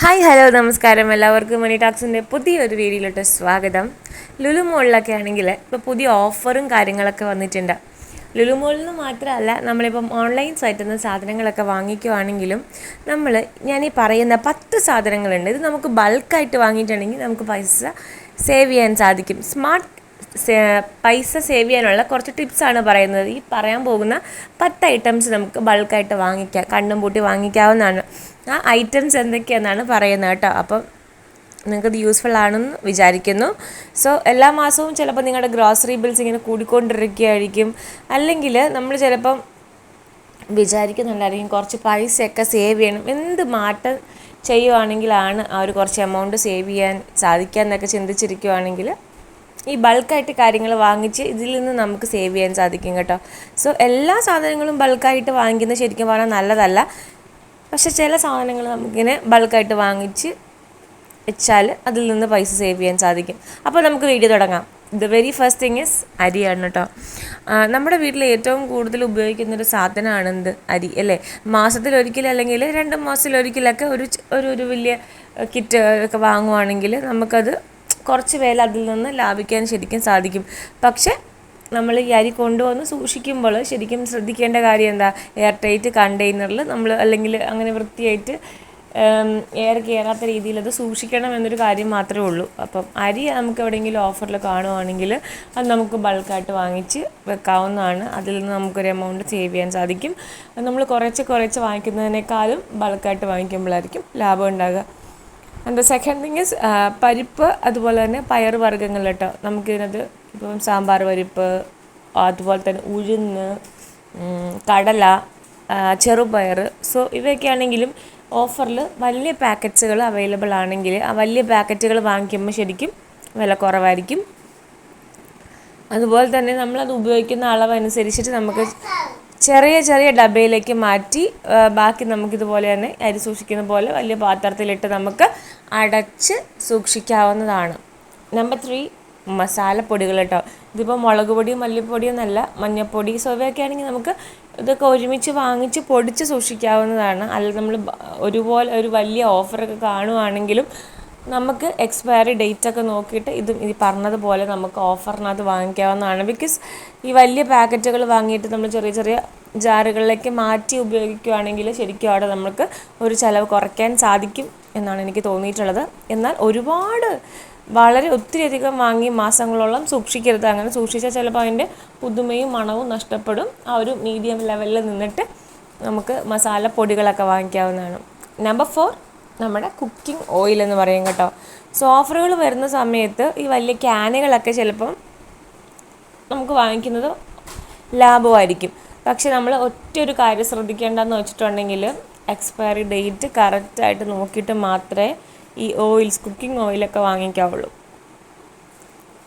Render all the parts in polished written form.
Hi hello നമസ്കാരം. എല്ലാവർക്കും മണി ടാക്സിൻ്റെ പുതിയൊരു വീഡിയോയിലോട്ട് സ്വാഗതം. ലുലു മോളിലൊക്കെ ആണെങ്കിൽ ഇപ്പോൾ പുതിയ ഓഫറും കാര്യങ്ങളൊക്കെ വന്നിട്ടുണ്ട്. ലുലു മോളിൽ നിന്ന് മാത്രമല്ല, നമ്മളിപ്പം ഓൺലൈൻ സൈറ്റിൽ നിന്ന് സാധനങ്ങളൊക്കെ വാങ്ങിക്കുവാണെങ്കിലും ഞാനീ പറയുന്ന 10 സാധനങ്ങളുണ്ട്. ഇത് നമുക്ക് ബൾക്കായിട്ട് വാങ്ങിയിട്ടുണ്ടെങ്കിൽ നമുക്ക് പൈസ സേവ് ചെയ്യാൻ സാധിക്കും. പൈസ സേവ് ചെയ്യാനുള്ള കുറച്ച് ടിപ്സാണ് പറയുന്നത്. ഈ പറയാൻ പോകുന്ന 10 ഐറ്റംസ് നമുക്ക് ബൾക്കായിട്ട് വാങ്ങിക്കാം, കണ്ണും പൂട്ടി വാങ്ങിക്കാവുന്നതാണ്. ആ ഐറ്റംസ് എന്തൊക്കെയാണെന്നാണ് പറയുന്നത് കേട്ടോ. അപ്പം നിങ്ങൾക്കത് യൂസ്ഫുൾ ആണെന്ന് വിചാരിക്കുന്നു. സോ എല്ലാ മാസവും ചിലപ്പോൾ നിങ്ങളുടെ ഗ്രോസറി ബിൽസ് ഇങ്ങനെ കൂടിക്കൊണ്ടിരിക്കുകയായിരിക്കും. അല്ലെങ്കിൽ നമ്മൾ ചിലപ്പം വിചാരിക്കുന്നുണ്ടായിരിക്കും കുറച്ച് പൈസയൊക്കെ സേവ് ചെയ്യണം, എന്ത് മാറ്റം ചെയ്യുവാണെങ്കിലാണ് ആ ഒരു കുറച്ച് എമൗണ്ട് സേവ് ചെയ്യാൻ സാധിക്കുക എന്നൊക്കെ ചിന്തിച്ചിരിക്കുവാണെങ്കിൽ ഈ ബൾക്കായിട്ട് കാര്യങ്ങൾ വാങ്ങിച്ച് ഇതിൽ നിന്ന് നമുക്ക് സേവ് ചെയ്യാൻ സാധിക്കും കേട്ടോ. സോ എല്ലാ സാധനങ്ങളും ബൾക്കായിട്ട് വാങ്ങിക്കുന്നത് ശരിക്കും പറഞ്ഞാൽ നല്ലതല്ല. പക്ഷേ ചില സാധനങ്ങൾ നമുക്കിങ്ങനെ ബൾക്കായിട്ട് വാങ്ങിച്ച് വെച്ചാൽ അതിൽ നിന്ന് പൈസ സേവ് ചെയ്യാൻ സാധിക്കും. അപ്പോൾ നമുക്ക് വീഡിയോ തുടങ്ങാം. The very first thing is അരിയാണ് കേട്ടോ. നമ്മുടെ വീട്ടിൽ ഏറ്റവും കൂടുതൽ ഉപയോഗിക്കുന്നൊരു സാധനമാണ് അരി അല്ലേ. മാസത്തിലൊരിക്കലും അല്ലെങ്കിൽ 2 മാസത്തിലൊരിക്കലൊക്കെ ഒരു വലിയ കിറ്റ് ഒക്കെ വാങ്ങുവാണെങ്കിൽ നമുക്കത് കുറച്ച് വില അതിൽ നിന്ന് ലാഭിക്കാൻ ശരിക്കും സാധിക്കും. പക്ഷേ നമ്മൾ ഈ അരി കൊണ്ടുവന്ന് സൂക്ഷിക്കുമ്പോൾ ശരിക്കും ശ്രദ്ധിക്കേണ്ട കാര്യം എന്താ, എയർ ടൈറ്റ് കണ്ടെയ്നറിൽ നമ്മൾ അല്ലെങ്കിൽ അങ്ങനെ വൃത്തിയായിട്ട് എയർ കയറാത്ത രീതിയിൽ അത് സൂക്ഷിക്കണം എന്നൊരു കാര്യം മാത്രമേ ഉള്ളൂ. അപ്പം അരി നമുക്ക് എവിടെയെങ്കിലും ഓഫറിൽ കാണുവാണെങ്കിൽ അത് നമുക്ക് ബൾക്കായിട്ട് വാങ്ങിച്ച് വെക്കാവുന്നതാണ്. അതിൽ നിന്ന് നമുക്കൊരു എമൗണ്ട് സേവ് ചെയ്യാൻ സാധിക്കും. നമ്മൾ കുറച്ച് വാങ്ങിക്കുന്നതിനേക്കാളും ബൾക്കായിട്ട് വാങ്ങിക്കുമ്പോഴായിരിക്കും ലാഭം ഉണ്ടാകുക. ആൻഡ് സെക്കൻഡ് തിങ് ഇസ് പരിപ്പ്, അതുപോലെ തന്നെ പയർ വർഗ്ഗങ്ങൾ കേട്ടോ. നമുക്കിതിനകത്ത് ഇപ്പം സാമ്പാർ പരിപ്പ്, അതുപോലെ തന്നെ ഉഴുന്ന്, കടല, ചെറുപയർ, സോ ഇവയൊക്കെ ആണെങ്കിലും ഓഫറിൽ വലിയ പാക്കറ്റ്സുകൾ അവൈലബിൾ ആണെങ്കിൽ ആ വലിയ പാക്കറ്റുകൾ വാങ്ങിക്കുമ്പോൾ ശരിക്കും വില കുറവായിരിക്കും. അതുപോലെ തന്നെ നമ്മളത് ഉപയോഗിക്കുന്ന അളവനുസരിച്ചിട്ട് നമുക്ക് ചെറിയ ഡബയിലേക്ക് മാറ്റി ബാക്കി നമുക്കിതുപോലെ തന്നെ അരി സൂക്ഷിക്കുന്ന പോലെ വലിയ പാത്രത്തിലിട്ട് നമുക്ക് അടച്ച് സൂക്ഷിക്കാവുന്നതാണ്. നമ്പർ 3 മസാലപ്പൊടികൾ കേട്ടോ. ഇതിപ്പോൾ മുളക് പൊടിയും മല്ലിപ്പൊടിയും എന്നല്ല, മഞ്ഞൾപ്പൊടി, സോ ഇവയൊക്കെ ആണെങ്കിൽ നമുക്ക് ഇതൊക്കെ ഒരുമിച്ച് വാങ്ങിച്ച് പൊടിച്ച് സൂക്ഷിക്കാവുന്നതാണ്. അല്ല നമ്മൾ ഒരുപോലെ ഒരു വലിയ ഓഫറൊക്കെ കാണുവാണെങ്കിലും നമുക്ക് എക്സ്പയറി ഡേറ്റൊക്കെ നോക്കിയിട്ട് ഈ പറഞ്ഞതുപോലെ നമുക്ക് ഓഫറിനകത്ത് വാങ്ങിക്കാവുന്നതാണ്. ബിക്കോസ് ഈ വലിയ പാക്കറ്റുകൾ വാങ്ങിയിട്ട് നമ്മൾ ചെറിയ ജാറുകളിലേക്ക് മാറ്റി ഉപയോഗിക്കുകയാണെങ്കിൽ ശരിക്കും അവിടെ നമുക്ക് ഒരു ചിലവ് കുറയ്ക്കാൻ സാധിക്കും എന്നാണ് എനിക്ക് തോന്നിയിട്ടുള്ളത്. എന്നാൽ വളരെ ഒത്തിരിയധികം വാങ്ങി മാസങ്ങളോളം സൂക്ഷിക്കരുത്. അങ്ങനെ സൂക്ഷിച്ചാൽ ചിലപ്പോൾ അതിൻ്റെ പുതുമയും മണവും നഷ്ടപ്പെടും. ആ ഒരു മീഡിയം ലെവലിൽ നിന്നിട്ട് നമുക്ക് മസാലപ്പൊടികളൊക്കെ വാങ്ങിക്കാവുന്നതാണ്. നമ്പർ 4 നമ്മുടെ കുക്കിംഗ് ഓയിൽ എന്ന് പറയും കേട്ടോ. സോ ഓഫറുകൾ വരുന്ന സമയത്ത് ഈ വലിയ ക്യാനുകളൊക്കെ ചിലപ്പം നമുക്ക് വാങ്ങിക്കുന്നത് ലാഭമായിരിക്കും. പക്ഷെ നമ്മൾ ഒറ്റൊരു കാര്യം ശ്രദ്ധിക്കേണ്ടതെന്ന് വെച്ചിട്ടുണ്ടെങ്കിൽ എക്സ്പയറി ഡേറ്റ് കറക്റ്റായിട്ട് നോക്കിയിട്ട് മാത്രമേ ഈ കുക്കിംഗ് ഓയിലൊക്കെ വാങ്ങിക്കാവുള്ളൂ.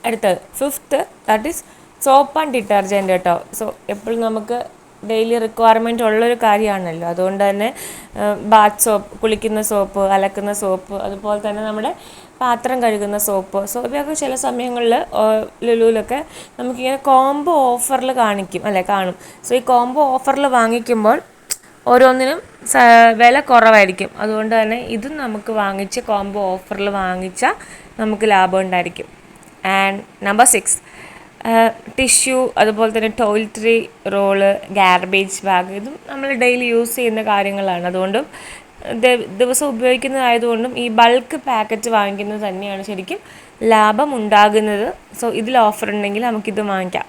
അടുത്തത് 5th, that is soap and detergent കേട്ടോ. സോ എപ്പോഴും നമുക്ക് ഡെയിലി റിക്വയർമെൻറ്റ് ഉള്ളൊരു കാര്യമാണല്ലോ. അതുകൊണ്ട് തന്നെ ബാത്ത് സോപ്പ്, കുളിക്കുന്ന സോപ്പ്, അലക്കുന്ന സോപ്പ്, അതുപോലെ തന്നെ നമ്മുടെ പാത്രം കഴുകുന്ന സോപ്പ്, സോ ഇവയൊക്കെ ചില സമയങ്ങളിൽ ലുലുവിലൊക്കെ നമുക്കിങ്ങനെ കോംബോ ഓഫറിൽ കാണും. സോ ഈ കോംബോ ഓഫറിൽ വാങ്ങിക്കുമ്പോൾ ഓരോന്നിനും വില കുറവായിരിക്കും. അതുകൊണ്ട് തന്നെ ഇതും നമുക്ക് വാങ്ങിച്ച് കോംബോ ഓഫറിൽ വാങ്ങിച്ചാൽ നമുക്ക് ലാഭം ഉണ്ടായിരിക്കും. ആൻഡ് നമ്പർ 6 ടിഷ്യൂ, അതുപോലെ തന്നെ ടോയ്ലറ്ററി റോള്, ഗാർബേജ് ബാഗ്, ഇതും നമ്മൾ ഡെയിലി യൂസ് ചെയ്യുന്ന കാര്യങ്ങളാണ്. അതുകൊണ്ടും ദിവസം ഉപയോഗിക്കുന്നതായതുകൊണ്ടും ഈ ബൾക്ക് പാക്കറ്റ് വാങ്ങിക്കുന്നത് തന്നെയാണ് ശരിക്കും ലാഭം ഉണ്ടാകുന്നത്. സോ ഇതിൽ ഓഫർ ഉണ്ടെങ്കിൽ നമുക്കിത് വാങ്ങിക്കാം.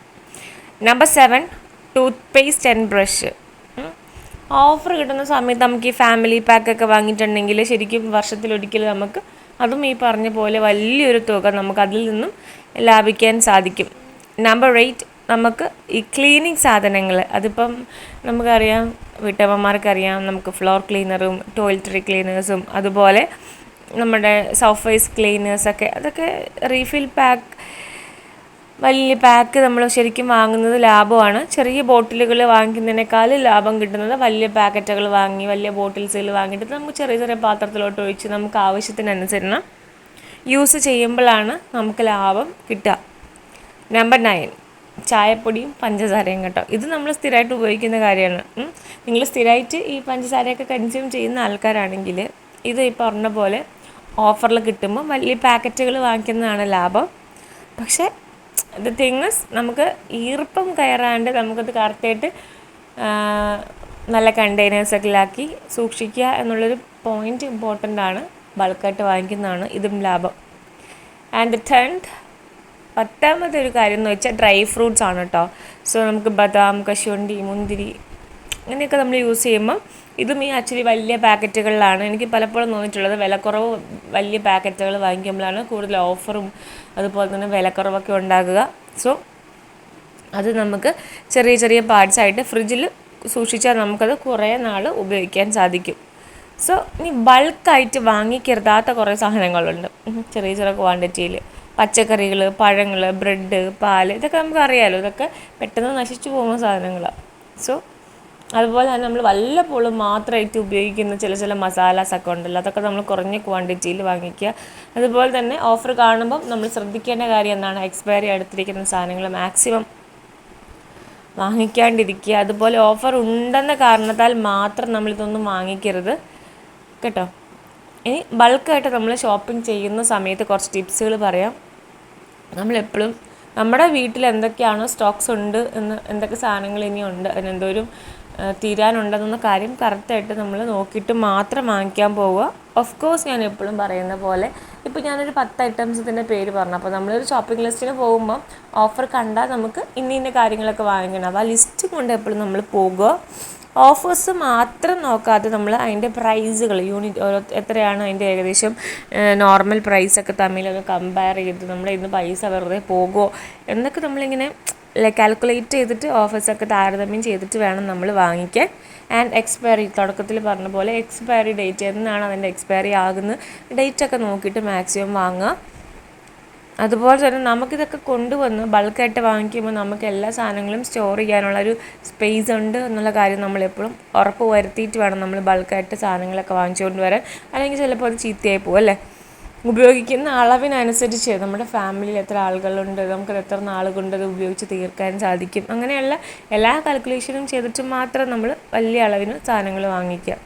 Number 7 tooth paste and brush. Offer കിട്ടുന്ന സമയത്ത് നമുക്ക് ഈ ഫാമിലി പാക്കൊക്കെ വാങ്ങിയിട്ടുണ്ടെങ്കിൽ ശരിക്കും വർഷത്തിലൊരിക്കൽ നമുക്ക് അതും ഈ പറഞ്ഞ പോലെ വലിയൊരു തുക നമുക്ക് അതിൽ നിന്നും ലാഭിക്കാൻ സാധിക്കും. നമ്പർ 8 നമുക്ക് ഈ ക്ലീനിങ് സാധനങ്ങൾ, അതിപ്പം നമുക്കറിയാം, വീട്ടമ്മമാർക്കറിയാം, നമുക്ക് ഫ്ലോർ ക്ലീനറും ടോയ്ലറ്ററി ക്ലീനേഴ്സും അതുപോലെ നമ്മുടെ സർഫേസ് ക്ലീനേഴ്സൊക്കെ, അതൊക്കെ റീഫിൽ വലിയ പാക്ക് നമ്മൾ ശരിക്കും വാങ്ങുന്നത് ലാഭമാണ്. ചെറിയ ബോട്ടിലുകൾ വാങ്ങിക്കുന്നതിനേക്കാൾ ലാഭം കിട്ടുന്നത് വലിയ പാക്കറ്റുകൾ വാങ്ങി വലിയ ബോട്ടിൽസിൽ വാങ്ങിയിട്ട് നമുക്ക് ചെറിയ പാത്രത്തിലോട്ട് ഒഴിച്ച് നമുക്ക് ആവശ്യത്തിനനുസരണം യൂസ് ചെയ്യുമ്പോഴാണ് നമുക്ക് ലാഭം കിട്ടുക. നമ്പർ 9 ചായപ്പൊടിയും പഞ്ചസാരയും കേട്ടോ. ഇത് നമ്മൾ സ്ഥിരമായിട്ട് ഉപയോഗിക്കുന്ന കാര്യമാണ്. നിങ്ങൾ സ്ഥിരമായിട്ട് ഈ പഞ്ചസാരയൊക്കെ കൺസ്യൂം ചെയ്യുന്ന ആൾക്കാരാണെങ്കിൽ ഇത് ഈ പറഞ്ഞ പോലെ ഓഫറിൽ കിട്ടുമ്പോൾ വലിയ പാക്കറ്റുകൾ വാങ്ങിക്കുന്നതാണ് ലാഭം. പക്ഷേ ദ തിങ്സ് നമുക്ക് ഈർപ്പം കയറാണ്ട് നമുക്കത് കറക്റ്റായിട്ട് നല്ല കണ്ടെയ്നേഴ്സൊക്കെയാക്കി സൂക്ഷിക്കുക എന്നുള്ളൊരു പോയിൻറ്റ് ഇമ്പോർട്ടൻ്റ് ആണ്. ബൾക്കായിട്ട് വാങ്ങിക്കുന്നതാണ് ഇതും ലാഭം. ആൻഡ് പത്താമത്തെ ഒരു കാര്യം എന്ന് വെച്ചാൽ ഡ്രൈ ഫ്രൂട്ട്സ് ആണ് കേട്ടോ. സോ നമുക്ക് ബദാം, കശുവണ്ടി, മുന്തിരി അങ്ങനെയൊക്കെ നമ്മൾ യൂസ് ചെയ്യുമ്പോൾ ഇതും ഈ ആക്ച്വലി വലിയ പാക്കറ്റുകളിലാണ്. എനിക്ക് പലപ്പോഴും തോന്നിയിട്ടുള്ളത് വിലക്കുറവ് വലിയ പാക്കറ്റുകൾ വാങ്ങിക്കുമ്പോഴാണ് കൂടുതൽ ഓഫറും അതുപോലെ തന്നെ വിലക്കുറവൊക്കെ ഉണ്ടാകുക. സോ അത് നമുക്ക് ചെറിയ ചെറിയ പാർട്സായിട്ട് ഫ്രിഡ്ജിൽ സൂക്ഷിച്ചാൽ നമുക്കത് കുറേ നാൾ ഉപയോഗിക്കാൻ സാധിക്കും. സോ ഇനി ബൾക്കായിട്ട് വാങ്ങിക്കരുതാത്ത കുറേ സാധനങ്ങളുണ്ട് ചെറിയ ചെറിയ ക്വാണ്ടിറ്റിയിൽ. പച്ചക്കറികൾ, പഴങ്ങൾ, ബ്രെഡ്, പാൽ, ഇതൊക്കെ നമുക്കറിയാമല്ലോ, ഇതൊക്കെ പെട്ടെന്ന് നശിച്ചു പോകുന്ന സാധനങ്ങളാണ്. സോ അതുപോലെ തന്നെ നമ്മൾ വല്ലപ്പോഴും മാത്രമായിട്ട് ഉപയോഗിക്കുന്ന ചില മസാലാസൊക്കെ ഉണ്ടല്ലോ, അതൊക്കെ നമ്മൾ കുറഞ്ഞ ക്വാണ്ടിറ്റിയിൽ വാങ്ങിക്കുക. അതുപോലെ തന്നെ ഓഫർ കാണുമ്പം നമ്മൾ ശ്രദ്ധിക്കേണ്ട കാര്യം എന്താണ്, എക്സ്പയറി അടുത്തിരിക്കുന്ന സാധനങ്ങൾ മാക്സിമം വാങ്ങിക്കാണ്ടിരിക്കുക. അതുപോലെ ഓഫർ ഉണ്ടെന്ന കാരണത്താൽ മാത്രം നമ്മളിതൊന്നും വാങ്ങിക്കരുത് കേട്ടോ. ഇനി ബൾക്കായിട്ട് നമ്മൾ ഷോപ്പിംഗ് ചെയ്യുന്ന സമയത്ത് കുറച്ച് ടിപ്സുകൾ പറയാം. നമ്മളെപ്പോഴും നമ്മുടെ വീട്ടിൽ എന്തൊക്കെയാണോ സ്റ്റോക്സ് ഉണ്ട് എന്ന്, എന്തൊക്കെ സാധനങ്ങൾ ഇനി ഉണ്ട്, അതിനെന്തോരും തീരാനുണ്ടെന്ന കാര്യം കറക്റ്റായിട്ട് നമ്മൾ നോക്കിയിട്ട് മാത്രം വാങ്ങിക്കാൻ പോവുക. ഓഫ് കോഴ്സ് ഞാൻ എപ്പോഴും പറയുന്ന പോലെ ഇപ്പോൾ ഞാനൊരു 10 ഐറ്റംസിൻ്റെ പേര് പറഞ്ഞു. അപ്പോൾ നമ്മളൊരു ഷോപ്പിംഗ് ലിസ്റ്റിന് പോകുമ്പോൾ ഓഫർ കണ്ടാൽ നമുക്ക് ഇന്ന കാര്യങ്ങളൊക്കെ വാങ്ങിക്കണം. അപ്പോൾ ആ ലിസ്റ്റ് കൊണ്ട് എപ്പോഴും നമ്മൾ പോകുക. ഓഫേഴ്സ് മാത്രം നോക്കാതെ നമ്മൾ അതിൻ്റെ പ്രൈസുകൾ ഓരോ എത്രയാണ് അതിൻ്റെ ഏകദേശം നോർമൽ പ്രൈസൊക്കെ തമ്മിലൊന്ന് കമ്പയർ ചെയ്ത് നമ്മുടെ ഇന്ന് പൈസ വെറുതെ പോകുമോ എന്നൊക്കെ നമ്മളിങ്ങനെ കാൽക്കുലേറ്റ് ചെയ്തിട്ട് ഓഫേഴ്സൊക്കെ താരതമ്യം ചെയ്തിട്ട് വേണം നമ്മൾ വാങ്ങിക്കാൻ. ആൻഡ് എക്സ്പയറി, തുടക്കത്തിൽ പറഞ്ഞ പോലെ എക്സ്പയറി ഡേറ്റ് എന്നാണ് അതിൻ്റെ എക്സ്പയറി ആകുന്ന ഡേറ്റൊക്കെ നോക്കിയിട്ട് മാക്സിമം വാങ്ങുക. അതുപോലെ തന്നെ നമുക്കിതൊക്കെ കൊണ്ടുവന്ന് ബൾക്കായിട്ട് വാങ്ങിക്കുമ്പോൾ നമുക്ക് എല്ലാ സാധനങ്ങളും സ്റ്റോർ ചെയ്യാനുള്ളൊരു സ്പേസ് ഉണ്ട് എന്നുള്ള കാര്യം നമ്മളെപ്പോഴും ഉറപ്പ് വരുത്തിയിട്ട് വേണം നമ്മൾ ബൾക്കായിട്ട് സാധനങ്ങളൊക്കെ വാങ്ങിച്ചുകൊണ്ട് വരാൻ. അല്ലെങ്കിൽ ചിലപ്പോൾ അത് ചീത്തയായി പോകും അല്ലേ. ഉപയോഗിക്കുന്ന അളവിനനുസരിച്ച് നമ്മുടെ ഫാമിലിയിൽ എത്ര ആളുകളുണ്ട്, നമുക്കത് എത്ര നാൾ കൊണ്ട് അത് ഉപയോഗിച്ച് തീർക്കാൻ സാധിക്കും, അങ്ങനെയുള്ള എല്ലാ കാൽക്കുലേഷനും ചെയ്തിട്ട് മാത്രം നമ്മൾ വലിയ അളവിന് സാധനങ്ങൾ വാങ്ങിക്കുക.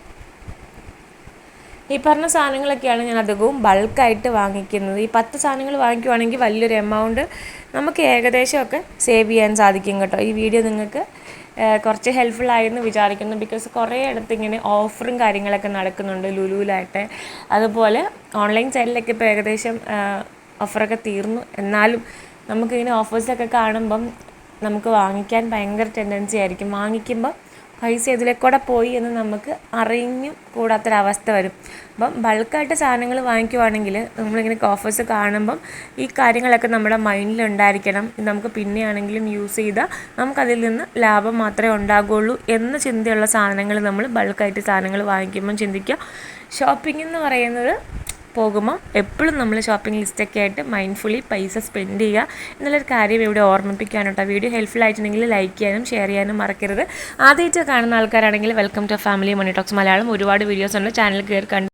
ഈ പറഞ്ഞ സാധനങ്ങളൊക്കെയാണ് ഞാൻ അധികവും ബൾക്കായിട്ട് വാങ്ങിക്കുന്നത്. ഈ 10 സാധനങ്ങൾ വാങ്ങിക്കുവാണെങ്കിൽ വലിയൊരു എമൗണ്ട് നമുക്ക് ഏകദേശമൊക്കെ സേവ് ചെയ്യാൻ സാധിക്കും കേട്ടോ. ഈ വീഡിയോ നിങ്ങൾക്ക് കുറച്ച് ഹെൽപ്ഫുൾ ആയെന്ന് വിചാരിക്കുന്നു. ബിക്കോസ് കുറേ ഇടത്ത് ഇങ്ങനെ ഓഫറും കാര്യങ്ങളൊക്കെ നടക്കുന്നുണ്ട് ലുലുവിലായിട്ട്. അതുപോലെ ഓൺലൈൻ സൈഡിലൊക്കെ ഇപ്പോൾ ഏകദേശം ഓഫറൊക്കെ തീർന്നു. എന്നാലും നമുക്കിങ്ങനെ ഓഫേഴ്സൊക്കെ കാണുമ്പം നമുക്ക് വാങ്ങിക്കാൻ ഭയങ്കര ടെൻഡൻസി ആയിരിക്കും. വാങ്ങിക്കുമ്പം പൈസ ഇതിലേക്കൂടെ പോയി എന്ന് നമുക്ക് അറിഞ്ഞും കൂടാത്തൊരവസ്ഥ വരും. അപ്പം ബൾക്കായിട്ട് സാധനങ്ങൾ വാങ്ങിക്കുവാണെങ്കിൽ നമ്മളിങ്ങനെ ഓഫേഴ്സ് കാണുമ്പം ഈ കാര്യങ്ങളൊക്കെ നമ്മുടെ മൈൻഡിലുണ്ടായിരിക്കണം. നമുക്ക് പിന്നെയാണെങ്കിലും യൂസ് ചെയ്താൽ നമുക്കതിൽ നിന്ന് ലാഭം മാത്രമേ ഉണ്ടാകുള്ളൂ എന്ന ചിന്തയുള്ള സാധനങ്ങൾ നമ്മൾ ബൾക്കായിട്ട് സാധനങ്ങൾ വാങ്ങിക്കുമ്പം ചിന്തിക്കുക. ഷോപ്പിംഗ് എന്ന് പറയുന്നത് പോകുമ്പോൾ എപ്പോഴും നമ്മൾ ഷോപ്പിംഗ് ലിസ്റ്റൊക്കെ ആയിട്ട് മൈൻഡ്ഫുള്ളി പൈസ സ്പെൻഡ് ചെയ്യുക എന്നുള്ളൊരു കാര്യം ഇവിടെ ഓർമ്മിപ്പിക്കാണ് കേട്ടോ. വീഡിയോ ഹെൽപ്ഫുൾ ആയിട്ടുണ്ടെങ്കിൽ ലൈക്ക് ചെയ്യാനും ഷെയർ ചെയ്യാനും മറക്കരുത്. ആദ്യമായിട്ട് കാണുന്ന ആൾക്കാരാണെങ്കിൽ welcome to family money talks Malayalam. ഒരുപാട് വീഡിയോസ് ഉണ്ട്, ചാനൽ കയറി കണ്ട്